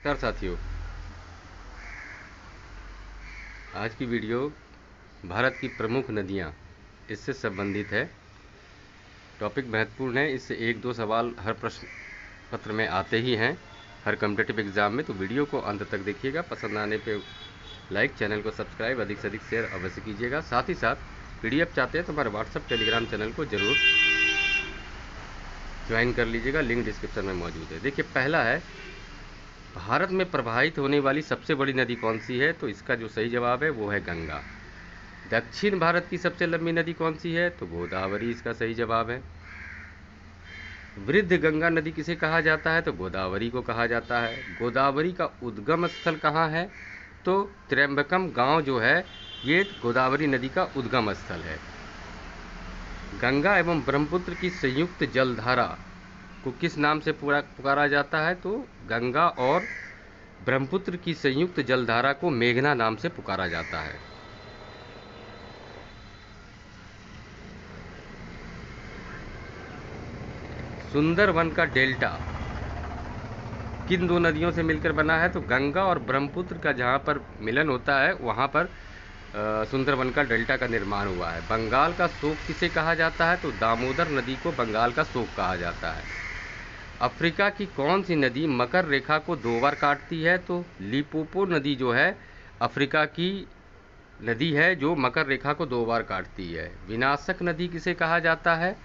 नमस्कार साथियों। आज की वीडियो भारत की प्रमुख नदियाँ इससे संबंधित है। टॉपिक महत्वपूर्ण है, इससे एक दो सवाल हर प्रश्न पत्र में आते ही हैं हर कॉम्पिटिटिव एग्ज़ाम में। तो वीडियो को अंत तक देखिएगा। पसंद आने पे लाइक, चैनल को सब्सक्राइब, अधिक से अधिक शेयर अवश्य कीजिएगा। साथ ही साथ PDF चाहते हैं तो हमारे व्हाट्सएप टेलीग्राम चैनल को ज़रूर ज्वाइन कर लीजिएगा, लिंक डिस्क्रिप्शन में मौजूद है। देखिए, पहला है, भारत में प्रवाहित होने वाली सबसे बड़ी नदी कौन सी है? तो इसका जो सही जवाब है वो है गंगा। दक्षिण भारत की सबसे लंबी नदी कौन सी है? तो गोदावरी इसका सही जवाब है। वृद्ध गंगा नदी किसे कहा जाता है? तो गोदावरी को कहा जाता है। गोदावरी का उद्गम स्थल कहाँ है? तो त्र्यंबकम गांव जो है ये गोदावरी नदी का उद्गम स्थल है। गंगा एवं ब्रह्मपुत्र की संयुक्त जलधारा को किस नाम से पुकारा जाता है? तो गंगा और ब्रह्मपुत्र की संयुक्त जलधारा को मेघना नाम से पुकारा जाता है। सुंदरवन का डेल्टा किन दो नदियों से मिलकर बना है? तो गंगा और ब्रह्मपुत्र का जहाँ पर मिलन होता है वहाँ पर सुंदरवन का डेल्टा का निर्माण हुआ है। बंगाल का शोक किसे कहा जाता है? तो दामोदर नदी को बंगाल का शोक कहा जाता है। अफ्रीका की कौन सी नदी मकर रेखा को 2 बार काटती है? तो लिपोपो नदी जो है अफ्रीका की नदी है जो मकर रेखा को 2 बार काटती है। विनाशक नदी किसे कहा जाता है?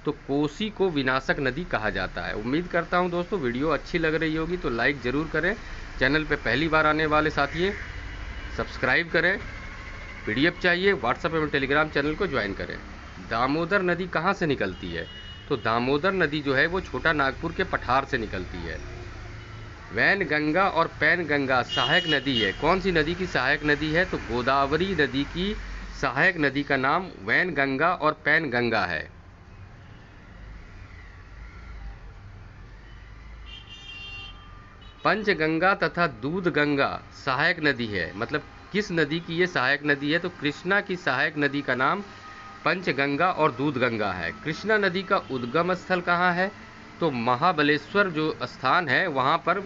तो कोसी को विनाशक नदी कहा जाता है। उम्मीद करता हूं दोस्तों वीडियो अच्छी लग रही होगी, तो लाइक ज़रूर करें। चैनल पे पहली बार आने वाले साथी सब्सक्राइब करें। PDF चाहिए व्हाट्सएप एवं टेलीग्राम चैनल को ज्वाइन करें। दामोदर नदी कहाँ से निकलती है? तो दामोदर नदी जो है वो छोटा नागपुर के पठार से निकलती है। वैन गंगा और पैन गंगा सहायक नदी है। कौन सी नदी की सहायक नदी है? तो गोदावरी नदी की सहायक नदी का नाम वैन गंगा और पैन गंगा है। पंचगंगा तथा दूध गंगा सहायक नदी है। मतलब किस नदी की ये सहायक नदी है? तो कृष्णा की सहायक नदी का नाम पंचगंगा और दूध गंगा है। कृष्णा नदी का उद्गम स्थल कहाँ है? तो महाबलेश्वर जो स्थान है वहाँ पर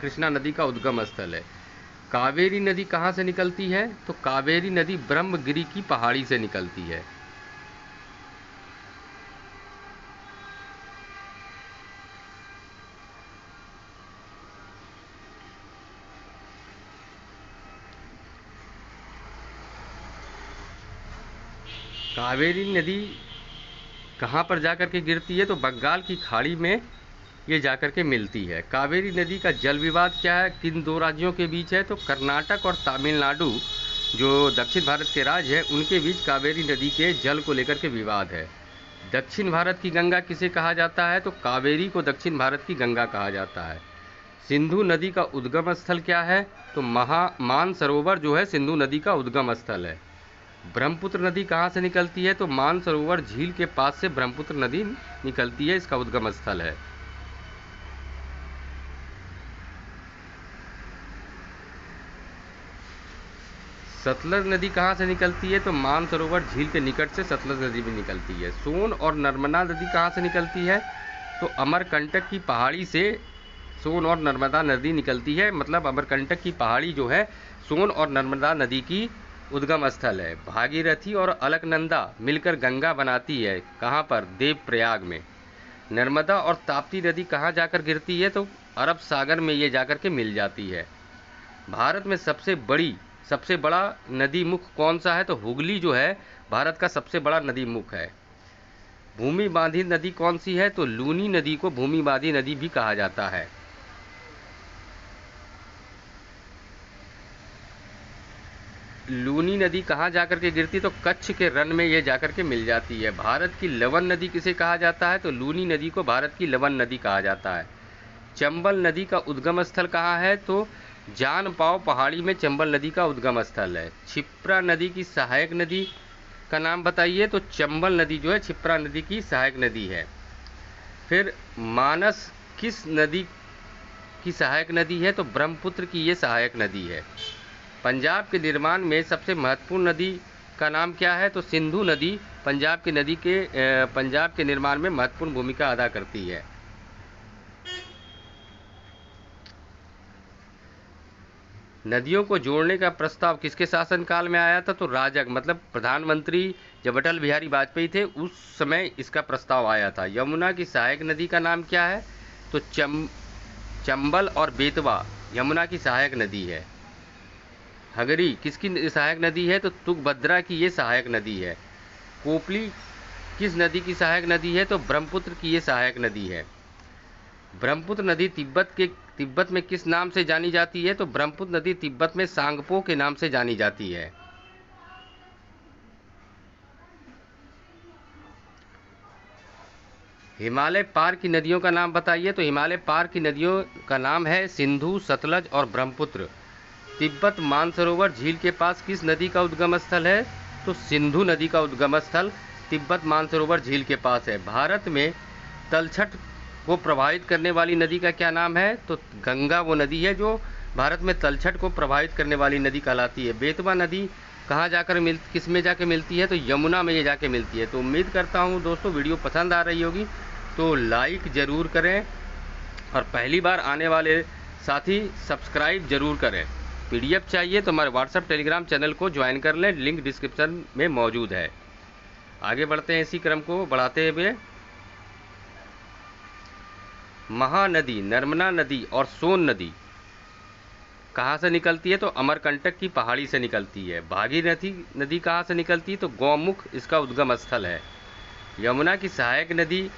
कृष्णा नदी का उद्गम स्थल है। कावेरी नदी कहाँ से निकलती है? तो कावेरी नदी ब्रह्मगिरी की पहाड़ी से निकलती है। कावेरी नदी कहाँ पर जाकर के गिरती है? तो बंगाल की खाड़ी में ये जाकर के मिलती है। कावेरी नदी का जल विवाद क्या है, किन दो राज्यों के बीच है? तो कर्नाटक और तमिलनाडु जो दक्षिण भारत के राज्य हैं उनके बीच कावेरी नदी के जल को लेकर के विवाद है। दक्षिण भारत की गंगा किसे कहा जाता है? तो कावेरी को दक्षिण भारत की गंगा कहा जाता है। सिंधु नदी का उद्गम स्थल क्या है? तो मानसरोवर जो है सिंधु नदी का उद्गम स्थल है। ब्रह्मपुत्र नदी कहाँ से निकलती है? तो मानसरोवर झील के पास से ब्रह्मपुत्र नदी निकलती है, इसका उद्गम स्थल है। सतलज नदी कहाँ से निकलती है? तो मानसरोवर झील के निकट से सतलज नदी भी निकलती है। सोन और नर्मदा नदी कहाँ से निकलती है? तो अमरकंटक की पहाड़ी से सोन और नर्मदा नदी निकलती है। मतलब अमरकंटक की पहाड़ी जो है सोन और नर्मदा नदी की उद्गम स्थल है। भागीरथी और अलकनंदा मिलकर गंगा बनाती है। कहाँ पर? देवप्रयाग में। नर्मदा और ताप्ती नदी कहाँ जाकर गिरती है? तो अरब सागर में ये जाकर के मिल जाती है। भारत में सबसे बड़ा नदी मुख कौन सा है? तो हुगली जो है भारत का सबसे बड़ा नदी मुख है। भूमि बांधी नदी कौन सी है? तो लूनी नदी को भूमि बांधी नदी भी कहा जाता है। लूनी नदी कहाँ जाकर के गिरती? तो कच्छ के रन में ये जाकर के मिल जाती है। भारत की लवन नदी किसे कहा जाता है? तो लूनी नदी को भारत की लवन नदी कहा जाता है। चंबल नदी का उद्गम स्थल कहाँ है? तो जानपाव पहाड़ी में चंबल नदी का उद्गम स्थल है। क्षिप्रा नदी की सहायक नदी का नाम बताइए? तो चंबल नदी जो है क्षिप्रा नदी की सहायक नदी है। फिर मानस किस नदी की सहायक नदी है? तो ब्रह्मपुत्र की ये सहायक नदी है। पंजाब के निर्माण में सबसे महत्वपूर्ण नदी का नाम क्या है? तो सिंधु नदी पंजाब के निर्माण में महत्वपूर्ण भूमिका अदा करती है। नदियों को जोड़ने का प्रस्ताव किसके शासनकाल में आया था? तो राजग मतलब प्रधानमंत्री जब अटल बिहारी वाजपेयी थे उस समय इसका प्रस्ताव आया था। यमुना की सहायक नदी का नाम क्या है? तो चंबल और बेतवा यमुना की सहायक नदी है। हगरी किसकी सहायक नदी है? तो तुंगभद्रा की ये सहायक नदी है। कोपली किस नदी की सहायक नदी है? तो ब्रह्मपुत्र की ये सहायक नदी है। ब्रह्मपुत्र नदी तिब्बत में किस नाम से जानी जाती है? तो ब्रह्मपुत्र नदी तिब्बत में सांगपो के नाम से जानी जाती है। हिमालय पार की नदियों का नाम बताइए। तो हिमालय पार की नदियों का नाम है सिंधु, सतलज और ब्रह्मपुत्र। तिब्बत मानसरोवर झील के पास किस नदी का उद्गम स्थल है? तो सिंधु नदी का उद्गम स्थल तिब्बत मानसरोवर झील के पास है। भारत में तलछट को प्रभावित करने वाली नदी का क्या नाम है? तो गंगा वो नदी है जो भारत में तलछट को प्रभावित करने वाली नदी कहलाती है। बेतवा नदी कहाँ जाकर किस में जाके मिलती है? तो यमुना में ये जाके मिलती है। तो उम्मीद करता हूँ दोस्तों वीडियो पसंद आ रही होगी, तो लाइक ज़रूर करें और पहली बार आने वाले साथी सब्सक्राइब ज़रूर करें। PDF चाहिए तो हमारे व्हाट्सएप टेलीग्राम चैनल को ज्वाइन कर लें, लिंक डिस्क्रिप्शन में मौजूद है। आगे बढ़ते हैं इसी क्रम को बढ़ाते हुए। महानदी, नर्मदा नदी और सोन नदी कहाँ से निकलती है? तो अमरकंटक की पहाड़ी से निकलती है। भागीरथी नदी कहाँ से निकलती है? तो गौमुख इसका उद्गम स्थल है। यमुना की सहायक नदी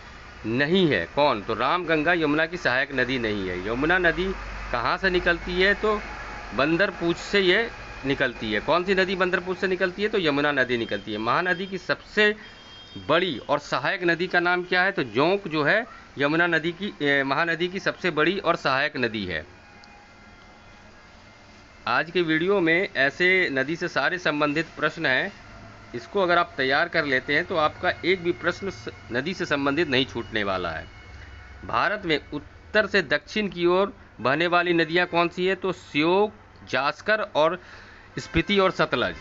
नहीं है कौन? तो रामगंगा यमुना की सहायक नदी नहीं है। यमुना नदी कहाँ से निकलती है? तो बंदरपूछ से ये निकलती है। कौन सी नदी बंदरपूछ से निकलती है? तो यमुना नदी निकलती है। महानदी की सबसे बड़ी और सहायक नदी का नाम क्या है? तो जोंक जो है यमुना नदी की महानदी की सबसे बड़ी और सहायक नदी है। आज के वीडियो में ऐसे नदी से सारे संबंधित प्रश्न हैं, इसको अगर आप तैयार कर लेते हैं तो आपका एक भी प्रश्न नदी से संबंधित नहीं छूटने वाला है। भारत में उत्तर से दक्षिण की ओर बहने वाली नदियां कौन सी है? तो श्योक, जास्कर और स्पीति और सतलज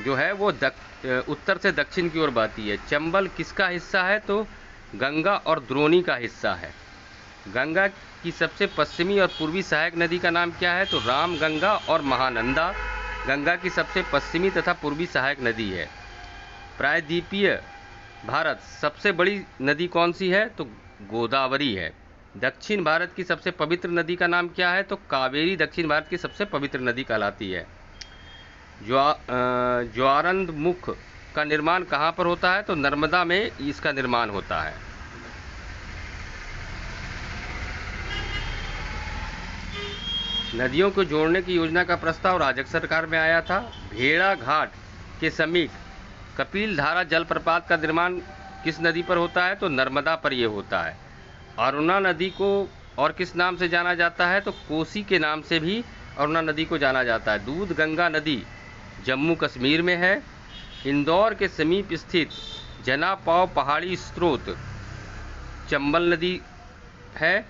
जो है वो उत्तर से दक्षिण की ओर बहती है। चंबल किसका हिस्सा है? तो गंगा और द्रोणी का हिस्सा है। गंगा की सबसे पश्चिमी और पूर्वी सहायक नदी का नाम क्या है? तो रामगंगा और महानंदा गंगा की सबसे पश्चिमी तथा पूर्वी सहायक नदी है। प्रायद्वीपीय भारत सबसे बड़ी नदी कौन सी है? तो गोदावरी है। दक्षिण भारत की सबसे पवित्र नदी का नाम क्या है? तो कावेरी दक्षिण भारत की सबसे पवित्र नदी कहलाती है। ज्वारंदमुख का निर्माण कहाँ पर होता है? तो नर्मदा में इसका निर्माण होता है। नदियों को जोड़ने की योजना का प्रस्ताव राजग सरकार में आया था। भेड़ा घाट के समीप कपिल धारा जलप्रपात का निर्माण किस नदी पर होता है? तो नर्मदा पर यह होता है। अरुणा नदी को और किस नाम से जाना जाता है? तो कोसी के नाम से भी अरुणा नदी को जाना जाता है। दूध गंगा नदी जम्मू कश्मीर में है। इंदौर के समीप स्थित जनापाव पहाड़ी स्रोत चंबल नदी है।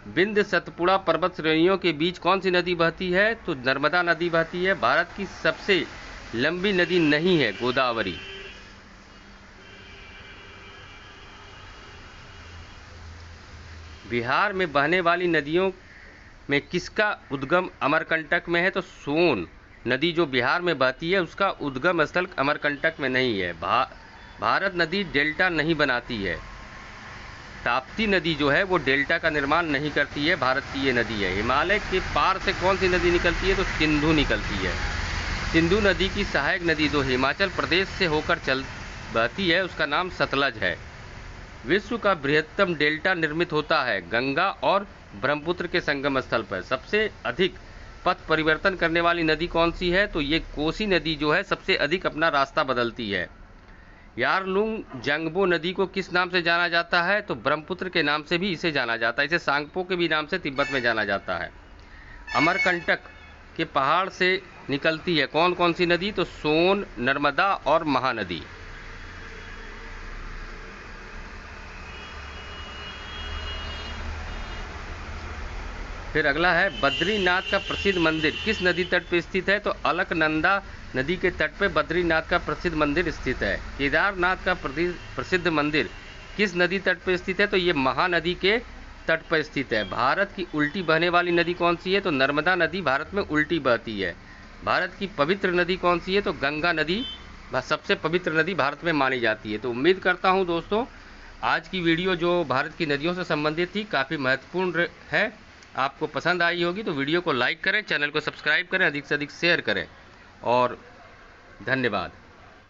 विंध्य सतपुड़ा पर्वत श्रेणियों के बीच कौन सी नदी बहती है? तो नर्मदा नदी बहती है। भारत की सबसे लंबी नदी नहीं है गोदावरी। बिहार में बहने वाली नदियों में किसका उद्गम अमरकंटक में है? तो सोन नदी जो बिहार में बहती है उसका उद्गम स्थल अमरकंटक में नहीं है। भारत नदी डेल्टा नहीं बनाती है। ताप्ती नदी जो है वो डेल्टा का निर्माण नहीं करती है, भारत की ये नदी है। हिमालय के पार से कौन सी नदी निकलती है? तो सिंधु निकलती है। सिंधु नदी की सहायक नदी जो हिमाचल प्रदेश से होकर बहती है उसका नाम सतलज है। विश्व का बृहत्तम डेल्टा निर्मित होता है गंगा और ब्रह्मपुत्र के संगम स्थल पर। सबसे अधिक पथ परिवर्तन करने वाली नदी कौन सी है? तो ये कोसी नदी जो है सबसे अधिक अपना रास्ता बदलती है। यारलुंग जंगबो नदी को किस नाम से जाना जाता है? तो ब्रह्मपुत्र के नाम से भी इसे जाना जाता है। इसे सांगपो के भी नाम से तिब्बत में जाना जाता है। अमरकंटक के पहाड़ से निकलती है कौन कौन सी नदी? तो सोन, नर्मदा और महानदी। फिर अगला है बद्रीनाथ का प्रसिद्ध मंदिर किस नदी तट पर स्थित है? तो अलकनंदा नदी के तट पर बद्रीनाथ का प्रसिद्ध मंदिर स्थित है। केदारनाथ का प्रसिद्ध मंदिर किस नदी तट पर स्थित है? तो ये महानदी के तट पर स्थित है। भारत की उल्टी बहने वाली नदी कौन सी है? तो नर्मदा नदी भारत में उल्टी बहती है। भारत की पवित्र नदी कौन सी है? तो गंगा नदी सबसे पवित्र नदी भारत में मानी जाती है। तो उम्मीद करता हूँ दोस्तों, आज की वीडियो जो भारत की नदियों से संबंधित थी काफ़ी महत्वपूर्ण है, आपको पसंद आई होगी। तो वीडियो को लाइक करें, चैनल को सब्सक्राइब करें, अधिक से अधिक शेयर करें और धन्यवाद।